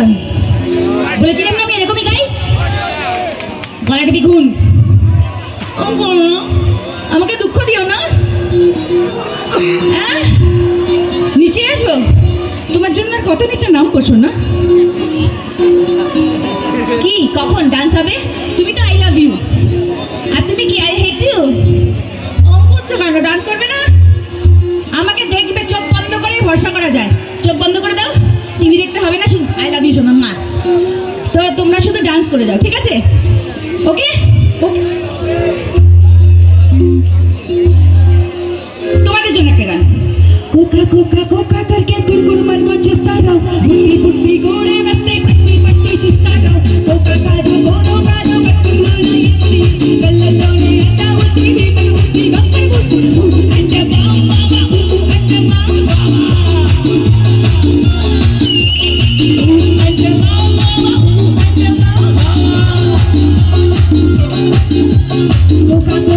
গান? বলেছিলাম না আমি এরকমই গাই, গলাটা বিগুন। আমাকে দুঃখ দিও না, নিচে আসবো তোমার জন্য। আর কত নিচে নাম বসো না। কি কখন ডান্স হবে? তুমি তো আই লাভ ইউ, আর তুমি কি আই হেট ইউ। বুঝছো কেন ডান্স করবে না? আমাকে দেখবে চোখ বন্ধ করে ভরসা করা যায়। চোখ বন্ধ করে দাও, টিভি দেখতে হবে না, শুধু আই লাভ ইউ শোনো মা। তো তোমরা শুধু ডান্স করে যাও, ঠিক আছে? ওকে ওকে। তোমাদের জন্য একটা গান। কোকা কোকা কোকা करके गुरगुर मन को चुस्ता जाओ, बुट्टी बुट्टी गोरे मस्ते पट्टी पट्टी चुस्ता जाओ, कोका काजू गोरो काजू पट्टी बोलो ये ती गल्लो ने आता होती ही बलवती गप्पड़ बुट्टी अंडा बाबा बाबा अंडा बाबा अंडा बाबा अंडा बाबा कोका